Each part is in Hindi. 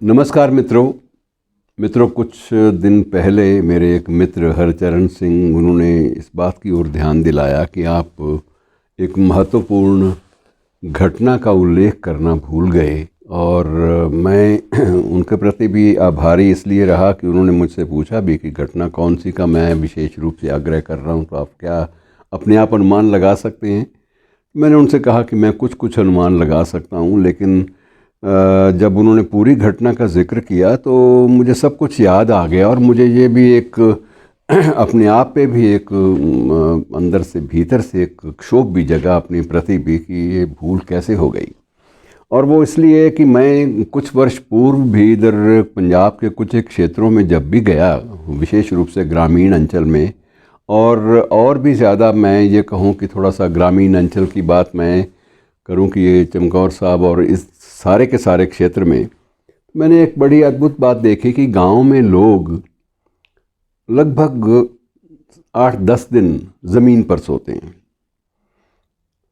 नमस्कार मित्रों कुछ दिन पहले मेरे एक मित्र हरचरण सिंह उन्होंने इस बात की ओर ध्यान दिलाया कि आप एक महत्वपूर्ण घटना का उल्लेख करना भूल गए। और मैं उनके प्रति भी आभारी इसलिए रहा कि उन्होंने मुझसे पूछा भी कि घटना कौन सी का मैं विशेष रूप से आग्रह कर रहा हूं, तो आप क्या अपने आप अनुमान लगा सकते हैं। मैंने उनसे कहा कि मैं कुछ अनुमान लगा सकता हूं, लेकिन जब उन्होंने पूरी घटना का जिक्र किया तो मुझे सब कुछ याद आ गया और मुझे ये भी एक अपने आप पे भी एक अंदर से भीतर से एक क्षोभ भी जगा अपने प्रति भी कि ये भूल कैसे हो गई। और वो इसलिए कि मैं कुछ वर्ष पूर्व भी इधर पंजाब के कुछ एक क्षेत्रों में जब भी गया, विशेष रूप से ग्रामीण अंचल में, और भी ज़्यादा मैं ये कहूँ कि थोड़ा सा ग्रामीण अंचल की बात मैं करूं कि ये चमकौर साहब और इस सारे के सारे क्षेत्र में मैंने एक बड़ी अद्भुत बात देखी कि गांव में लोग लगभग 8-10 दिन ज़मीन पर सोते हैं।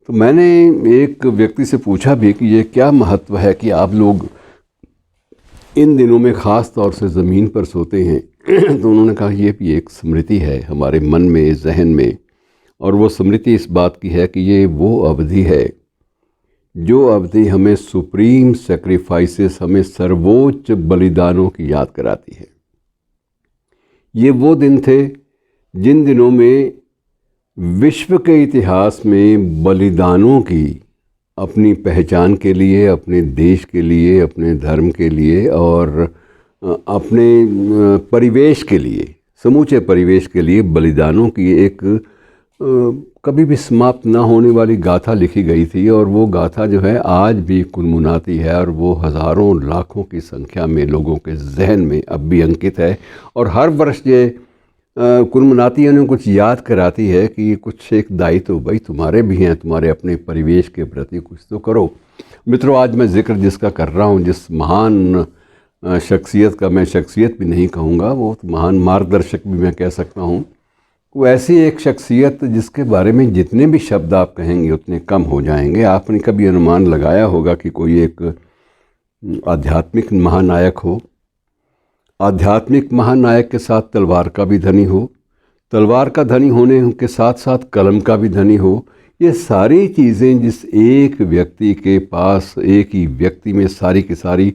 तो मैंने एक व्यक्ति से पूछा भी कि ये क्या महत्व है कि आप लोग इन दिनों में ख़ास तौर से ज़मीन पर सोते हैं। तो उन्होंने कहा ये भी एक स्मृति है हमारे मन में, जहन में, और वो स्मृति इस बात की है कि ये वो अवधि है जो अवधि हमें सुप्रीम सेक्रीफाइसेस, हमें सर्वोच्च बलिदानों की याद कराती है। ये वो दिन थे जिन दिनों में विश्व के इतिहास में बलिदानों की अपनी पहचान के लिए, अपने देश के लिए, अपने धर्म के लिए और अपने परिवेश के लिए, समूचे परिवेश के लिए बलिदानों की एक कभी भी समाप्त ना होने वाली गाथा लिखी गई थी। और वो गाथा जो है आज भी कुनमुनाती है और वो हज़ारों लाखों की संख्या में लोगों के जहन में अब भी अंकित है। और हर वर्ष ये कुनमुनाती यानी कुछ याद कराती है कि कुछ एक दायित्व भाई तुम्हारे भी हैं, तुम्हारे अपने परिवेश के प्रति कुछ तो करो। मित्रों, आज मैं जिक्र जिसका कर रहा हूँ, जिस महान शख्सियत का, मैं शख्सियत भी नहीं कहूँगा, वो महान मार्गदर्शक भी मैं कह सकता हूँ, वो ऐसी एक शख्सियत जिसके बारे में जितने भी शब्द आप कहेंगे उतने कम हो जाएंगे। आपने कभी अनुमान लगाया होगा कि कोई एक आध्यात्मिक महानायक हो, आध्यात्मिक महानायक के साथ तलवार का भी धनी हो, तलवार का धनी होने के साथ साथ कलम का भी धनी हो। ये सारी चीज़ें जिस एक व्यक्ति के पास, एक ही व्यक्ति में सारी की सारी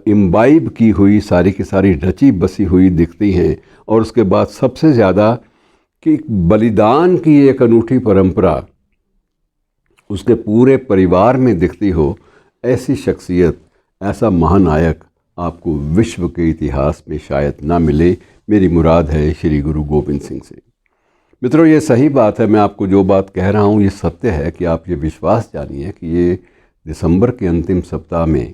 इम्बाइब की हुई, सारी की सारी रची बसी हुई दिखती हैं। और उसके बाद सबसे ज़्यादा कि बलिदान की एक अनूठी परंपरा उसके पूरे परिवार में दिखती हो, ऐसी शख्सियत, ऐसा महानायक आपको विश्व के इतिहास में शायद ना मिले। मेरी मुराद है श्री गुरु गोबिंद सिंह से। मित्रों, ये सही बात है, मैं आपको जो बात कह रहा हूँ ये सत्य है कि आप ये विश्वास जानिए कि ये दिसंबर के अंतिम सप्ताह में,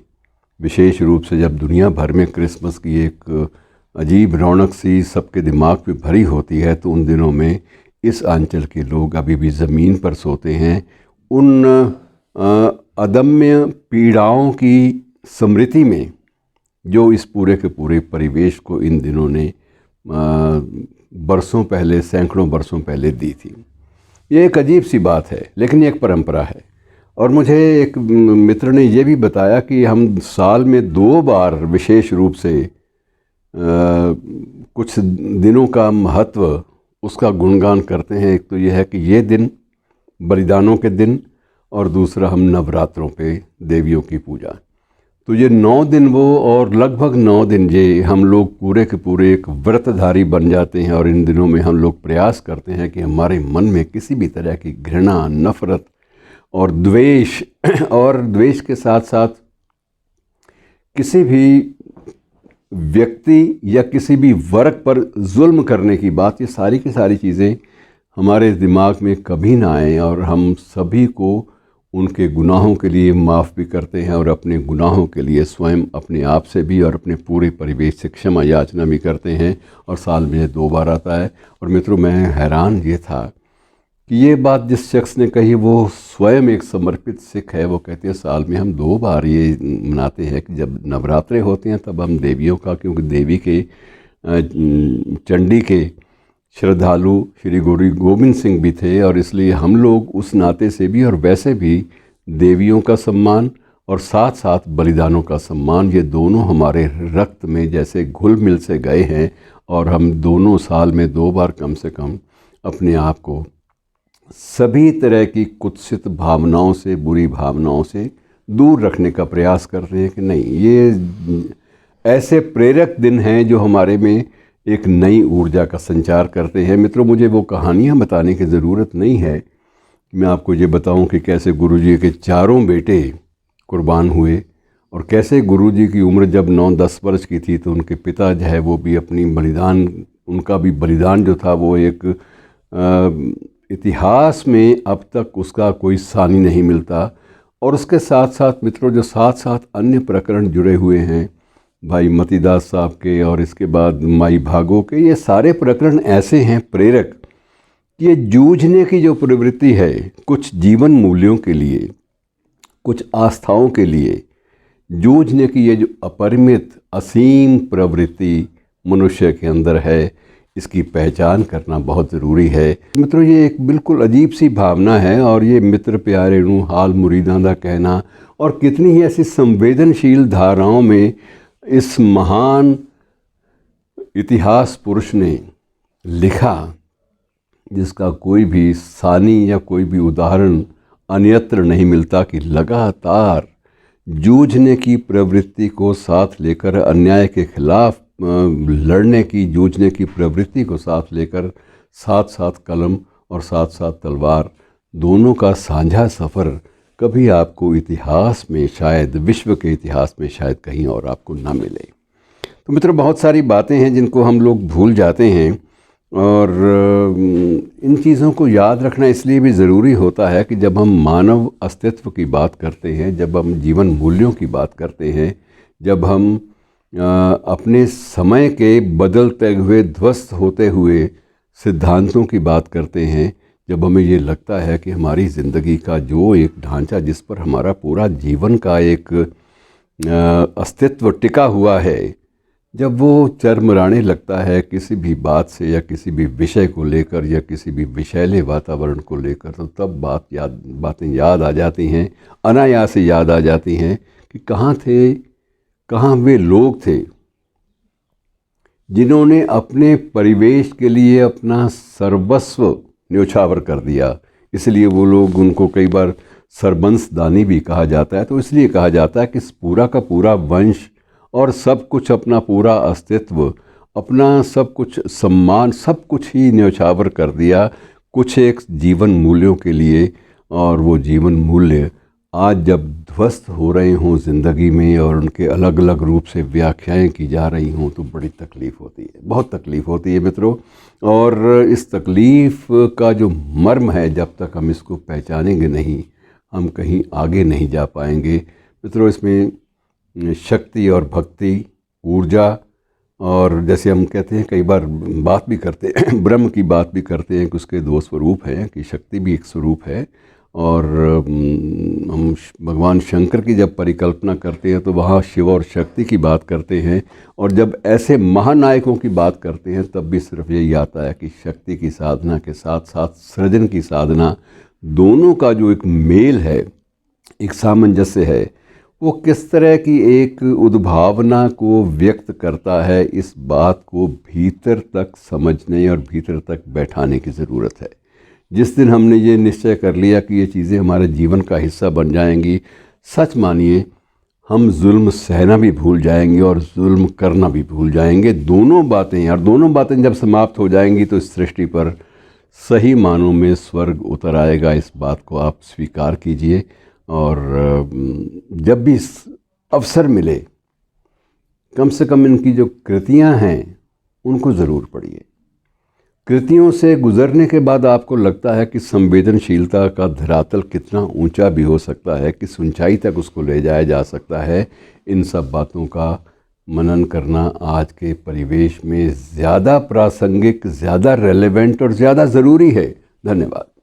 विशेष रूप से जब दुनिया भर में क्रिसमस की एक अजीब रौनक सी सबके दिमाग पे भरी होती है, तो उन दिनों में इस अंचल के लोग अभी भी ज़मीन पर सोते हैं। उन अदम्य पीड़ाओं की स्मृति में जो इस पूरे के पूरे परिवेश को इन दिनों ने बरसों पहले, सैकड़ों बरसों पहले दी थी। ये एक अजीब सी बात है, लेकिन ये एक परंपरा है। और मुझे एक मित्र ने ये भी बताया कि हम साल में 2 बार विशेष रूप से कुछ दिनों का महत्व, उसका गुणगान करते हैं। एक तो यह है कि ये दिन बलिदानों के दिन, और दूसरा हम नवरात्रों पे देवियों की पूजा। तो ये 9 दिन वो, और लगभग 9 दिन ये हम लोग पूरे के पूरे एक व्रतधारी बन जाते हैं। और इन दिनों में हम लोग प्रयास करते हैं कि हमारे मन में किसी भी तरह की घृणा, नफ़रत और द्वेष, और द्वेष के साथ साथ किसी भी व्यक्ति या किसी भी वर्ग पर जुल्म करने की बात, ये सारी की सारी चीज़ें हमारे दिमाग में कभी ना आए। और हम सभी को उनके गुनाहों के लिए माफ़ भी करते हैं और अपने गुनाहों के लिए स्वयं अपने आप से भी और अपने पूरे परिवेश से क्षमा याचना भी करते हैं। और साल में 2 बार आता है। और मित्रों, मैं हैरान ये था कि ये बात जिस शख्स ने कही वो स्वयं एक समर्पित सिख है। वो कहते हैं साल में हम 2 बार ये मनाते हैं कि जब नवरात्रे होते हैं तब हम देवियों का, क्योंकि देवी के चंडी के श्रद्धालु श्री गुरु गोबिंद सिंह भी थे, और इसलिए हम लोग उस नाते से भी और वैसे भी देवियों का सम्मान और साथ साथ बलिदानों का सम्मान, ये दोनों हमारे रक्त में जैसे घुल मिल से गए हैं और हम दोनों साल में 2 बार कम से कम अपने आप को सभी तरह की कुत्सित भावनाओं से, बुरी भावनाओं से दूर रखने का प्रयास करते हैं कि नहीं, ये ऐसे प्रेरक दिन हैं जो हमारे में एक नई ऊर्जा का संचार करते हैं। मित्रों, मुझे वो कहानियाँ बताने की ज़रूरत नहीं है। मैं आपको ये बताऊं कि कैसे गुरुजी के चारों बेटे कुर्बान हुए और कैसे गुरुजी की उम्र जब 9-10 वर्ष की थी तो उनके पिता जो है वो भी अपनी बलिदान, उनका भी बलिदान जो था वो एक इतिहास में अब तक उसका कोई सानी नहीं मिलता। और उसके साथ साथ मित्रों, जो साथ साथ अन्य प्रकरण जुड़े हुए हैं भाई मतीदास साहब के और इसके बाद माई भागो के, ये सारे प्रकरण ऐसे हैं प्रेरक कि ये जूझने की जो प्रवृत्ति है कुछ जीवन मूल्यों के लिए, कुछ आस्थाओं के लिए जूझने की, ये जो अपरिमित असीम प्रवृत्ति मनुष्य के अंदर है, इसकी पहचान करना बहुत ज़रूरी है। मित्रों, ये एक बिल्कुल अजीब सी भावना है और ये मित्र प्यारे नू हाल मुरीदां दा कहना और कितनी ही ऐसी संवेदनशील धाराओं में इस महान इतिहास पुरुष ने लिखा जिसका कोई भी सानी या कोई भी उदाहरण अन्यत्र नहीं मिलता, कि लगातार जूझने की प्रवृत्ति को साथ लेकर, अन्याय के खिलाफ लड़ने की, जूझने की प्रवृत्ति को साथ लेकर, साथ साथ कलम और साथ साथ तलवार, दोनों का साझा सफ़र कभी आपको इतिहास में, शायद विश्व के इतिहास में शायद कहीं और आपको ना मिले। तो मित्रों, बहुत सारी बातें हैं जिनको हम लोग भूल जाते हैं और इन चीज़ों को याद रखना इसलिए भी ज़रूरी होता है कि जब हम मानव अस्तित्व की बात करते हैं, जब हम जीवन मूल्यों की बात करते हैं, जब हम अपने समय के बदलते हुए, ध्वस्त होते हुए सिद्धांतों की बात करते हैं, जब हमें ये लगता है कि हमारी ज़िंदगी का जो एक ढांचा जिस पर हमारा पूरा जीवन का एक अस्तित्व टिका हुआ है, जब वो चरमराने लगता है किसी भी बात से या किसी भी विषय को लेकर या किसी भी विषैले वातावरण को लेकर, तो तब बातें याद आ जाती हैं, अनायास से याद आ जाती हैं कि कहाँ थे, कहाँ वे लोग थे जिन्होंने अपने परिवेश के लिए अपना सर्वस्व न्योछावर कर दिया। इसलिए वो लोग, उनको कई बार सरबंसदानी भी कहा जाता है। तो इसलिए कहा जाता है कि पूरा का पूरा वंश और सब कुछ, अपना पूरा अस्तित्व, अपना सब कुछ सम्मान, सब कुछ ही न्योछावर कर दिया कुछ एक जीवन मूल्यों के लिए। और वो जीवन मूल्य आज जब ध्वस्त हो रहे हों ज़िंदगी में और उनके अलग अलग रूप से व्याख्याएं की जा रही हों तो बड़ी तकलीफ़ होती है, बहुत तकलीफ़ होती है मित्रों। और इस तकलीफ़ का जो मर्म है, जब तक हम इसको पहचानेंगे नहीं, हम कहीं आगे नहीं जा पाएंगे मित्रों। इसमें शक्ति और भक्ति, ऊर्जा, और जैसे हम कहते हैं, कई बार बात भी करते हैं, ब्रह्म की बात भी करते हैं कि उसके 2 स्वरूप हैं, कि शक्ति भी एक स्वरूप है। और हम भगवान शंकर की जब परिकल्पना करते हैं तो वहाँ शिव और शक्ति की बात करते हैं। और जब ऐसे महानायकों की बात करते हैं तब भी सिर्फ यही आता है कि शक्ति की साधना के साथ साथ सृजन की साधना, दोनों का जो एक मेल है, एक सामंजस्य है, वो किस तरह की एक उद्भावना को व्यक्त करता है, इस बात को भीतर तक समझने और भीतर तक बैठाने की ज़रूरत है। जिस दिन हमने ये निश्चय कर लिया कि ये चीज़ें हमारे जीवन का हिस्सा बन जाएंगी, सच मानिए हम जुल्म सहना भी भूल जाएंगे और जुल्म करना भी भूल जाएंगे। दोनों बातें यार, दोनों बातें जब समाप्त हो जाएंगी तो इस सृष्टि पर सही मानों में स्वर्ग उतर आएगा। इस बात को आप स्वीकार कीजिए और जब भी अवसर मिले, कम से कम इनकी जो कृतियां हैं उनको ज़रूर पढ़िए। कृतियों से गुज़रने के बाद आपको लगता है कि संवेदनशीलता का धरातल कितना ऊंचा भी हो सकता है, किस ऊंचाई तक उसको ले जाया जा सकता है। इन सब बातों का मनन करना आज के परिवेश में ज़्यादा प्रासंगिक, ज़्यादा रेलेवेंट और ज़्यादा ज़रूरी है। धन्यवाद।